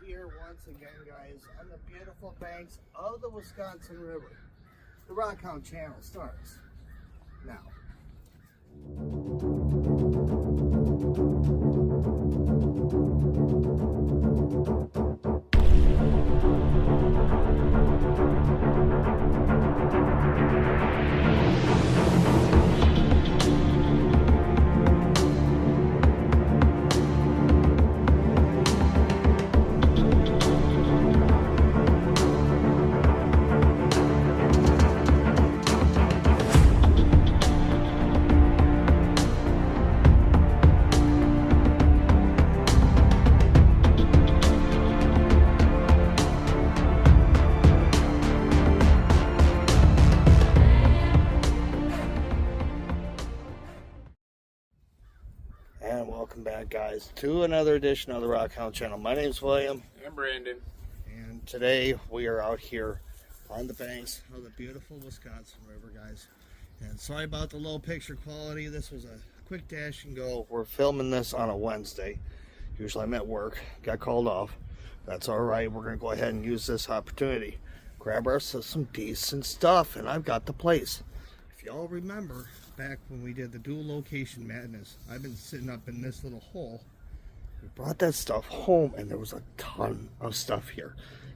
here once again, guys, on the beautiful banks of the Wisconsin River. The Rockhound channel starts now. And welcome back, guys, to another edition of the Rockhound channel. My name's William. I'm Brandon. And today we are out here on the banks of the beautiful Wisconsin River, guys. And sorry about the low picture quality. This was a quick dash and go. We're filming this on a Wednesday. Usually I'm at work. Got called off. That's all right. We're going to go ahead and use this opportunity. Grab ourselves some decent stuff. And I've got the place. If y'all remember back when we did the dual location madness, I've been sitting up in this little hole. We brought that stuff home and there was a ton of stuff here.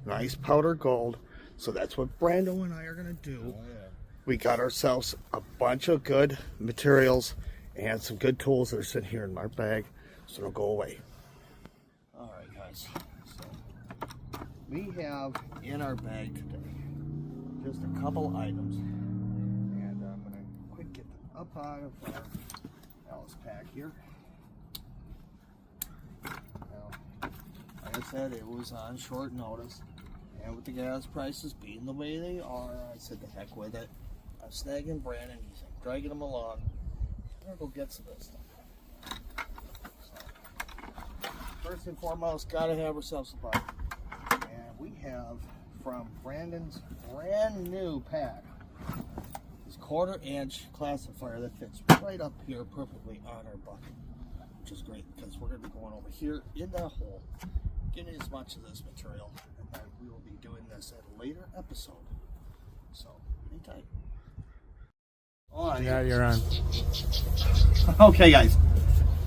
Nice powder gold. So that's what Brando and I are going to do. Oh, yeah. We got ourselves a bunch of good materials and some good tools that are sitting here in my bag, so don't go away. All right, guys. So we have in our bag today just a couple items. And I'm going to quick get them up out of our Alice pack here. Now, like I said, it was on short notice. And with the gas prices being the way they are, I said the heck with it. I'm snagging Brandon, he's dragging him along. I'm gonna go get some of this stuff. So, first and foremost, gotta have ourselves a bucket. And we have from Brandon's brand new pack this 1/4-inch classifier that fits right up here perfectly on our bucket, which is great because we're gonna be going over here in that hole, getting as much of this material, and then we will be doing this at a later episode. So, hang tight. On. Yeah, you're on. Okay, guys,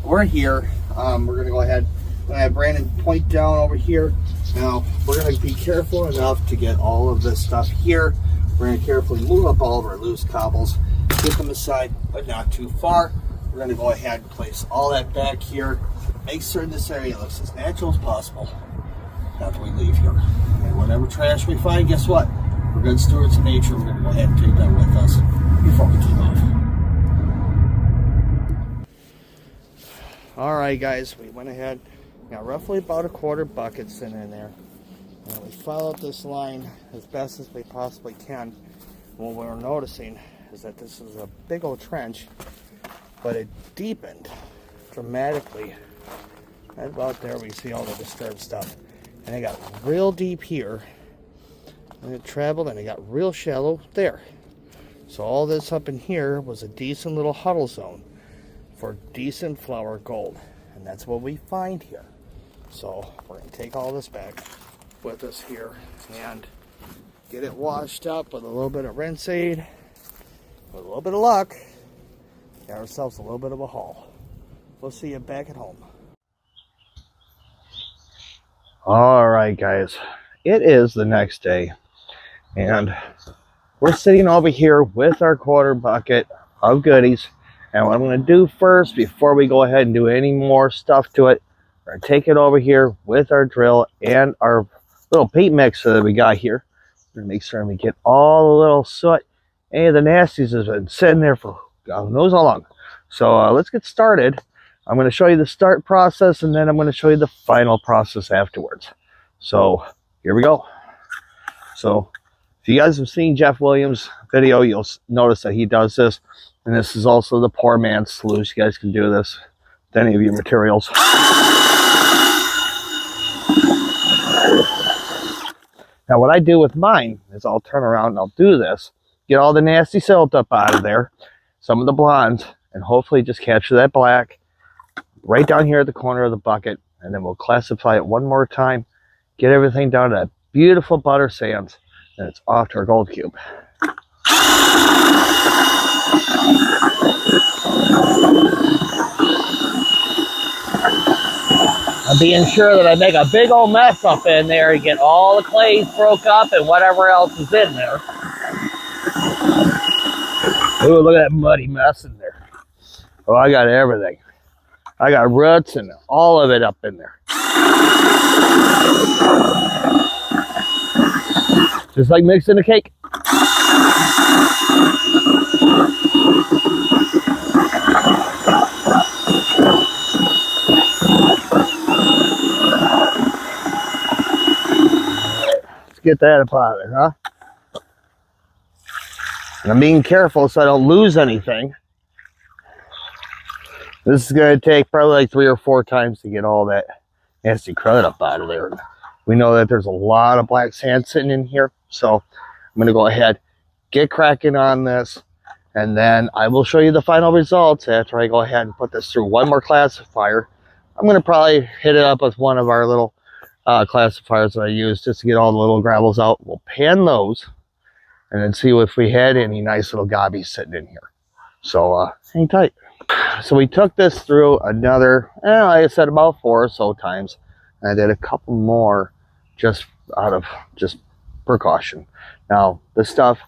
we're here. We're gonna go ahead and have Brandon point down over here. Now, we're gonna be careful enough to get all of this stuff here. We're gonna carefully move up all of our loose cobbles, get them aside, but not too far. We're gonna go ahead and place all that back here. Make certain this area looks as natural as possible after we leave here. And whatever trash we find, guess what? We're good stewards of nature. We're gonna go ahead and take that with us before we take off. All right, guys, we went ahead. Got roughly about a 1/4 bucket sitting in there. And we followed this line as best as we possibly can. What we're noticing is that this is a big old trench, but it deepened dramatically. Right about there, we see all the disturbed stuff. And it got real deep here. And it traveled and it got real shallow there. So all this up in here was a decent little huddle zone for decent flour gold. And that's what we find here. So we're going to take all this back with us here and get it washed up with a little bit of rinse aid. With a little bit of luck, get ourselves a little bit of a haul. We'll see you back at home. All right, guys, it is the next day. And we're sitting over here with our 1/4 bucket of goodies. And what I'm going to do first, before we go ahead and do any more stuff to it, we're going to take it over here with our drill and our little paint mixer that we got here. We're going to make sure we get all the little soot. Any of the nasties has been sitting there for God knows how long. So let's get started. I'm going to show you the start process, and then I'm going to show you the final process afterwards. So here we go. So if you guys have seen Jeff Williams' video, you'll notice that he does this. And this is also the poor man's sluice. You guys can do this with any of your materials. Now what I do with mine is I'll turn around and I'll do this. Get all the nasty silt up out of there. Some of the blondes. And hopefully just capture that black right down here at the corner of the bucket. And then we'll classify it one more time. get everything down to that beautiful butter sands, and it's off to our gold cube. I'm being sure that I make a big old mess up in there and get all the clays broke up and whatever else is in there. Ooh, look at that muddy mess in there. Oh, I got everything. I got roots and all of it up in there. Just like mixing a cake. Let's get that up out of there, huh? And I'm being careful so I don't lose anything. This is going to take probably like 3 or 4 times to get all that nasty crud up out of there. We know that there's a lot of black sand sitting in here, so I'm going to go ahead, get cracking on this, and then I will show you the final results after I go ahead and put this through one more classifier. I'm going to probably hit it up with one of our little classifiers that I use just to get all the little gravels out. We'll pan those and then see if we had any nice little gobbies sitting in here. So hang tight. So we took this through another, like I said, about 4 or so times. And I did a couple more just out of just precaution. Now, this stuff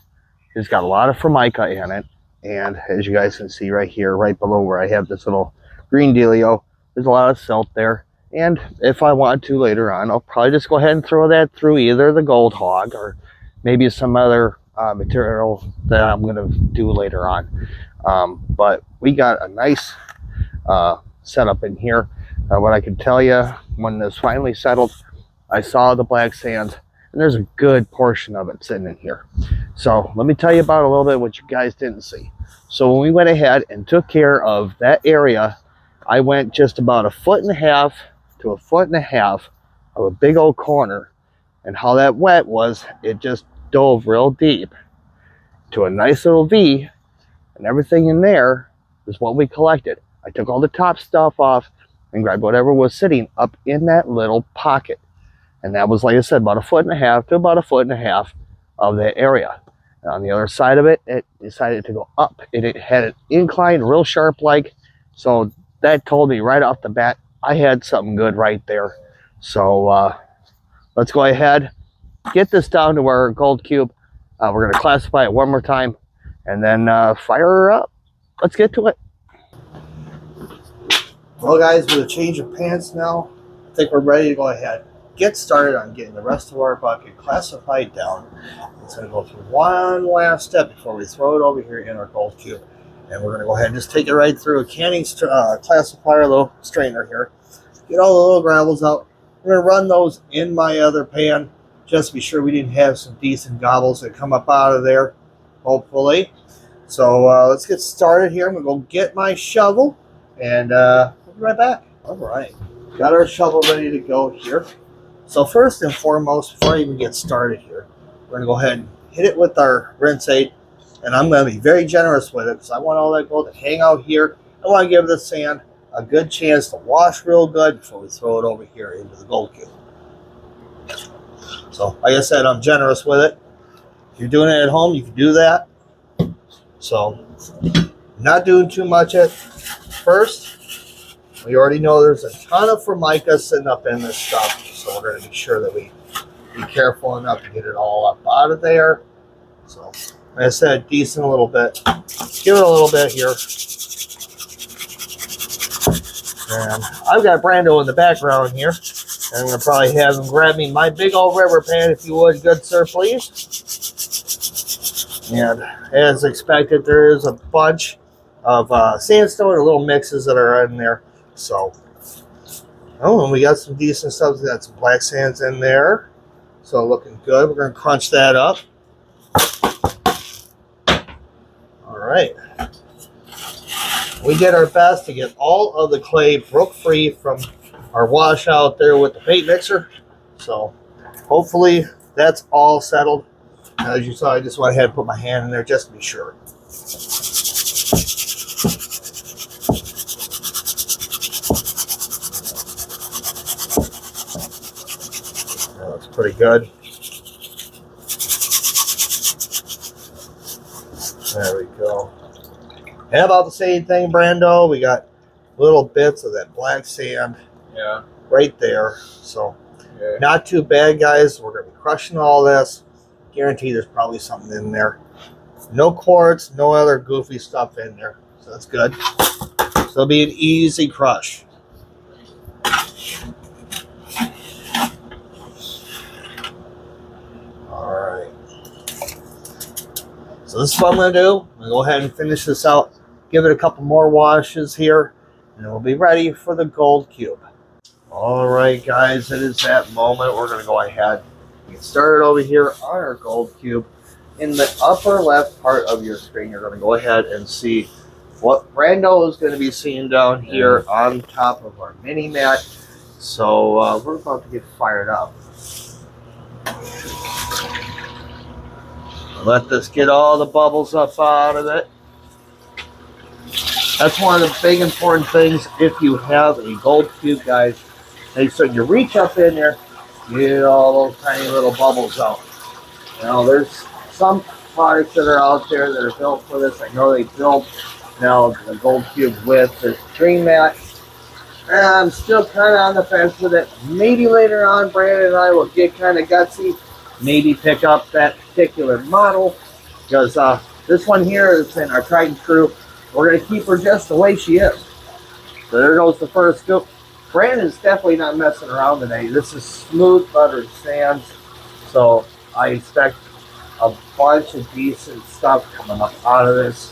has got a lot of Formica in it. And as you guys can see right here, right below where I have this little green dealio, there's a lot of silt there. And if I want to later on, I'll probably just go ahead and throw that through either the Gold Hog or maybe some other material that I'm going to do later on. But we got a nice setup in here. What I can tell you, when this finally settled, I saw the black sands, and there's a good portion of it sitting in here. So let me tell you about a little bit what you guys didn't see. So when we went ahead and took care of that area, I went just about 1.5 to 1.5 feet of a big old corner, and how that went was it just dove real deep to a nice little V, and everything in there is what we collected. I took all the top stuff off and grabbed whatever was sitting up in that little pocket. And that was, like I said, about 1.5 to about 1.5 feet of that area. And on the other side of it, it decided to go up. It had an incline, real sharp like. So that told me right off the bat, I had something good right there. So let's go ahead, get this down to our gold cube. We're going to classify it one more time and then fire her up. Let's get to it. Well, guys, with a change of pants now, I think we're ready to go ahead. Get started on getting the rest of our bucket classified down. It's going to go through one last step before we throw it over here in our gold cube. And we're going to go ahead and just take it right through a canning classifier, little strainer here. Get all the little gravels out. We're going to run those in my other pan just to be sure we didn't have some decent gobbles that come up out of there, hopefully. So let's get started here. I'm going to go get my shovel and we'll be right back. All right, got our shovel ready to go here. So first and foremost, before I even get started here, we're going to go ahead and hit it with our rinse aid. And I'm going to be very generous with it because I want all that gold to hang out here. I want to give the sand a good chance to wash real good before we throw it over here into the gold cube. So, like I said, I'm generous with it. If you're doing it at home, you can do that. So, not doing too much at first. We already know there's a ton of Formica sitting up in this stuff. So, we're going to be sure that we be careful enough to get it all up out of there. So, like I said, decent a little bit. Give it a little bit here. And I've got Brando in the background here. And I'm going to probably have him grab me my big old river pan, if you would, good sir, please. And as expected, there is a bunch of sandstone or little mixes that are in there. So, oh, and we got some decent stuff. We got some black sands in there. So looking good. We're going to crunch that up. All right. We did our best to get all of the clay broke free from our wash out there with the paint mixer. So hopefully that's all settled. As you saw, I just went ahead and put my hand in there just to be sure. pretty good. There we go. And about the same thing, Brando. We got little bits of that black sand right there. So not too bad, guys. We're going to be crushing all this. Guarantee there's probably something in there. No quartz, no other goofy stuff in there. So that's good. So it'll be an easy crush. Alright. So this is what I'm going to do. I'm going to go ahead and finish this out. Give it a couple more washes here. And we'll be ready for the gold cube. Alright, guys. It is that moment. We're going to go ahead and get started over here on our gold cube. In the upper left part of your screen, you're going to go ahead and see what Brando is going to be seeing down here on top of our mini mat. So we're about to get fired up. Let this get all the bubbles up out of it. That's one of the big important things if you have a gold cube, guys. Make sure you reach up in there, get all those tiny little bubbles out. Now there's some products that are out there that are built for this. I know they built now the gold cube with this dream mat. And I'm still kind of on the fence with it. Maybe later on, Brandon and I will get kind of gutsy. Maybe pick up that particular model. Because this one here is in our tried and true. We're going to keep her just the way she is. So there goes the first scoop. Brandon's definitely not messing around today. This is smooth buttered sands. So I expect a bunch of decent stuff coming up out of this.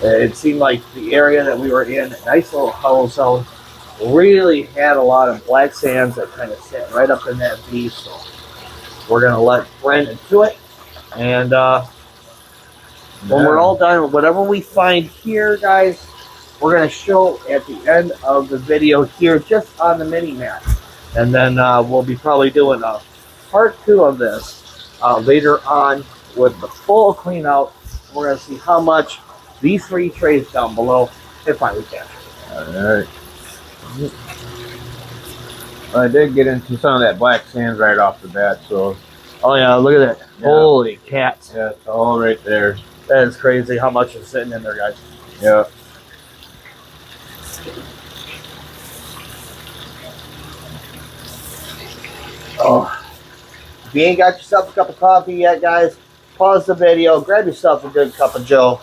It seemed like the area that we were in, a nice little hollow zone, really had a lot of black sands that kind of sat right up in that V. So we're going to let Brandon do it. And when we're all done with whatever we find here, guys, we're going to show at the end of the video here just on the mini mat. And then we'll be probably doing a part 2 of this later on with the full clean out. We're going to see how much these 3 trays down below if finally capture. Alright. I did get into some of that black sand right off the bat, so. Oh yeah, look at that. Yeah. Holy cats. Yeah, it's all right there. That is crazy how much is sitting in there, guys. Yeah. Oh. If you ain't got yourself a cup of coffee yet, guys, pause the video, grab yourself a good cup of Joe,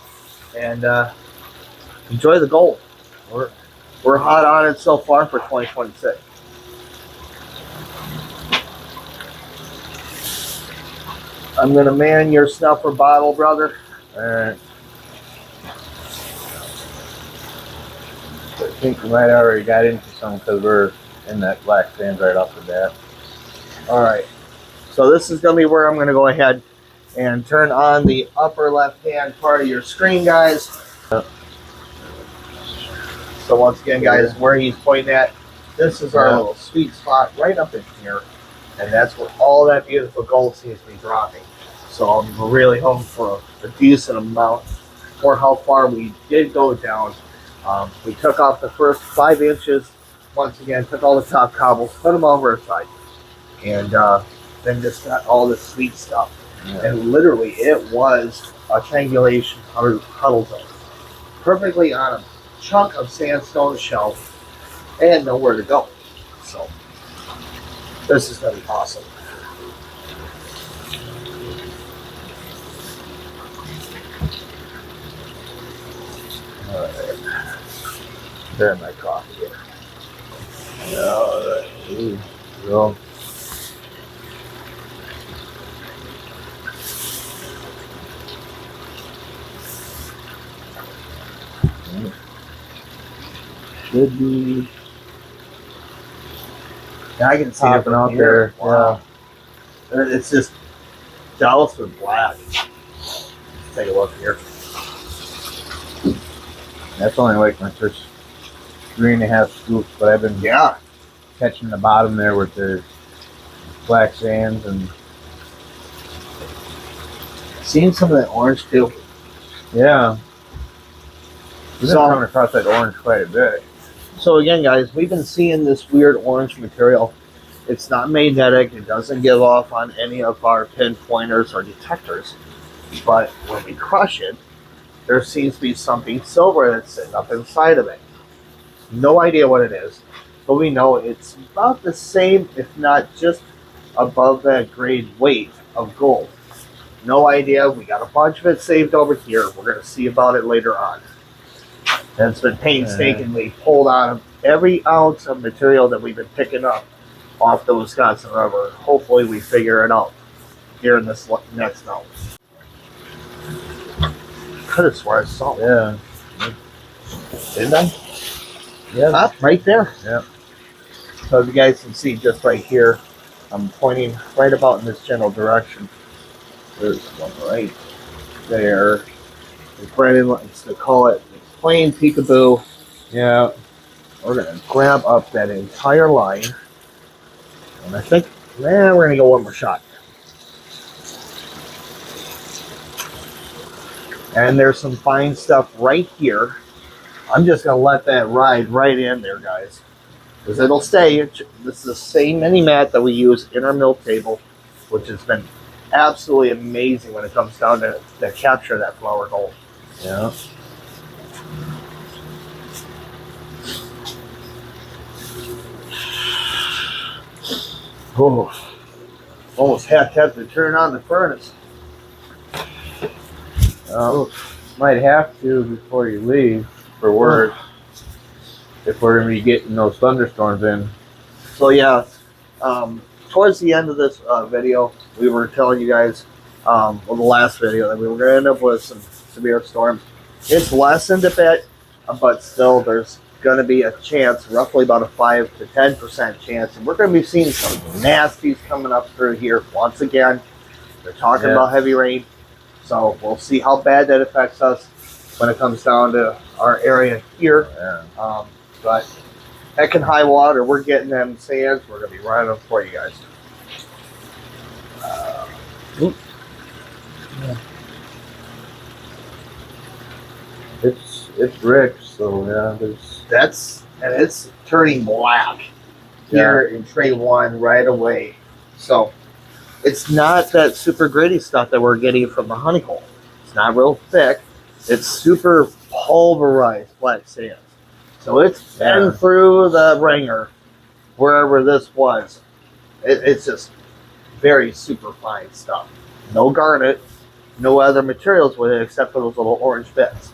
and enjoy the gold. We're hot on it so far for 2026. I'm gonna man your snuffer bottle, brother. Alright. I think we might have already got into some because we're in that black sand right off the bat. Alright. So this is gonna be where I'm gonna go ahead and turn on the upper left hand part of your screen, guys. So once again, guys, where he's pointing at, this is our little sweet spot right up in here. And that's where all that beautiful gold seems to be dropping. So we're really hoping for a decent amount for how far we did go down. We took off the first 5 inches. Once again, took all the top cobbles, put them over our side. And then just got all this sweet stuff. Yeah. And literally, it was a triangulation huddle zone. Perfectly on a chunk of sandstone shelf and nowhere to go. So this is going to be awesome. All right. There's my coffee here. All right. Ooh, go. Should be. Yeah, I can see Popping it out here. there. Wow. Yeah. It's just doused with black. Let's take a look here. That's only like my first 3.5 scoops, but I've been catching the bottom there with the black sands and seeing some of that orange too. yeah. We've been coming across that orange quite a bit. So again, guys, we've been seeing this weird orange material It's not magnetic. It doesn't give off on any of our pinpointers or detectors. But when we crush it, there seems to be something silver that's sitting up inside of it. No idea what it is, but we know it's about the same, if not just above that grade weight of gold. No idea. We got a bunch of it saved over here. We're going to see about it later on. And it's been painstakingly pulled out of every ounce of material that we've been picking up off the Wisconsin River. Hopefully we figure it out here in this next note. Could have sworn I saw it. Yeah. Didn't I? Yeah. Ah, right there. Yeah. So you guys can see just right here, I'm pointing right about in this general direction. There's one right there. As Brandon likes to call it, plain peekaboo. Yeah. We're gonna grab up that entire line, and I think, we're gonna go one more shot. And there's some fine stuff right here. I'm just gonna let that ride right in there, guys, because it'll stay. This is the same mini mat that we use in our mill table, which has been absolutely amazing when it comes down to capture that flour gold. Yeah. Oh, almost have to turn on the furnace. Might have to before you leave for work. If we're gonna be getting those thunderstorms in. So yeah, towards the end of this video, we were telling you guys, well, the last video, that we were going to end up with some severe storms. It's lessened a bit, but still there's going to be a chance, roughly about a 5 to 10% chance, and we're going to be seeing some nasties coming up through here once again. They're talking about heavy rain, so we'll see how bad that affects us when it comes down to our area here. Yeah. But heck and high water, we're getting them sands. We're going to be running them for you guys. It's rich, so yeah, there's It's turning black here in tray 1 right away. So it's not that super gritty stuff that we're getting from the honeycomb. It's not real thick. It's super pulverized black sand. So it's been through the ringer wherever this was. It's just very super fine stuff. No garnet, no other materials with it except for those little orange bits.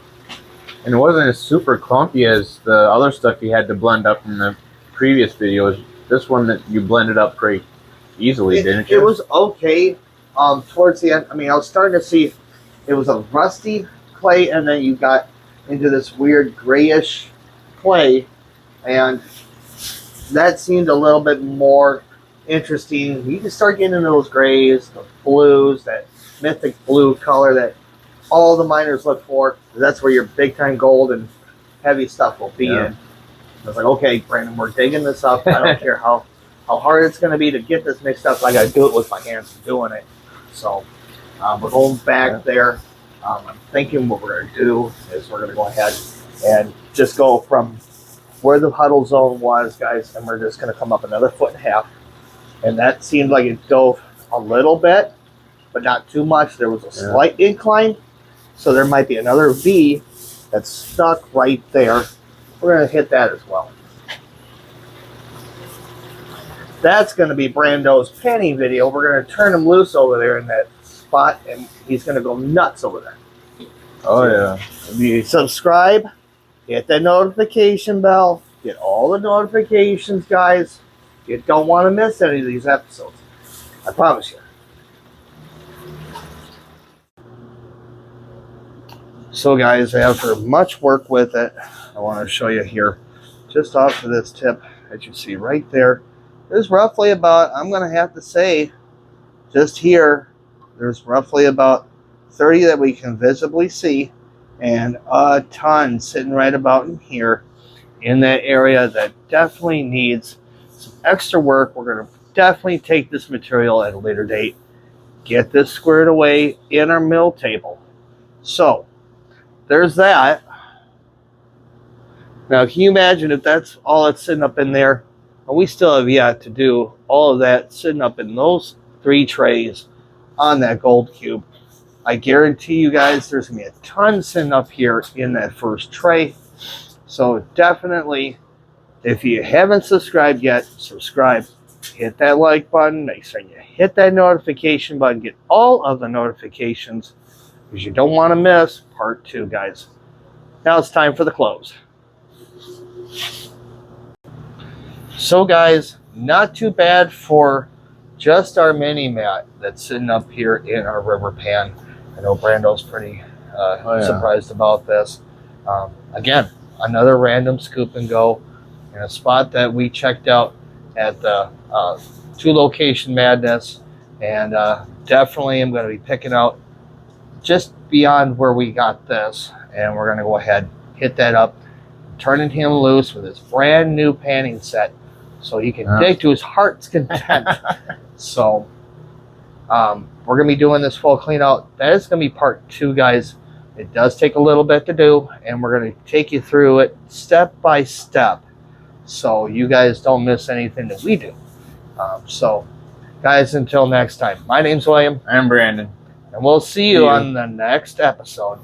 and it wasn't as super clumpy as the other stuff you had to blend up in the previous videos. This one that you blended up pretty easily, didn't you? It was okay. Towards the end, I mean, I was starting to see it was a rusty clay, and then you got into this weird grayish clay, and that seemed a little bit more interesting. You can start getting into those grays, the blues, that mythic blue color that all the miners look for. That's where your big time gold and heavy stuff will be in. I was like, okay, Brandon, we're digging this up. I don't care how hard it's going to be to get this mixed up. I got to do it with my hands doing it. So we're going back there. I'm thinking what we're going to do is we're going to go ahead and just go from where the huddle zone was, guys, and we're just going to come up another 1.5 feet. And that seemed like it dove a little bit, but not too much. There was a slight incline, so there might be another V that's stuck right there. We're going to hit that as well. That's going to be Brando's penny video. We're going to turn him loose over there in that spot, and he's going to go nuts over there. Oh, yeah. If you subscribe, hit that notification bell, get all the notifications, guys. You don't want to miss any of these episodes. I promise you. So, guys, after much work with it, I want to show you here, just off of this tip that you see right there. There's roughly about, I'm going to have to say, just here, there's roughly about 30 that we can visibly see, and a ton sitting right about in here in that area that definitely needs some extra work. We're going to definitely take this material at a later date, get this squared away in our mill table. So there's that. Now, can you imagine if that's all that's sitting up in there, and we still have yet to do all of that sitting up in those 3 trays on that gold cube. I guarantee you guys there's going to be a ton sitting up here in that first tray. So definitely, if you haven't subscribed yet, subscribe. Hit that like button. Make sure you hit that notification button. Get all of the notifications because you don't want to miss part 2, guys. Now it's time for the close. So guys, not too bad for just our mini mat that's sitting up here in our river pan. I know Brando's pretty surprised about this. Again, another random scoop and go in a spot that we checked out at the 2 Location Madness, and definitely am going to be picking out just beyond where we got this, and we're going to go ahead, hit that up, turning him loose with his brand new panning set so he can dig to his heart's content. So we're going to be doing this full clean out. That is going to be part 2, guys. It does take a little bit to do, and we're going to take you through it step by step so you guys don't miss anything that we do. So guys, until next time, my name's William. I'm Brandon. And we'll see you on the next episode.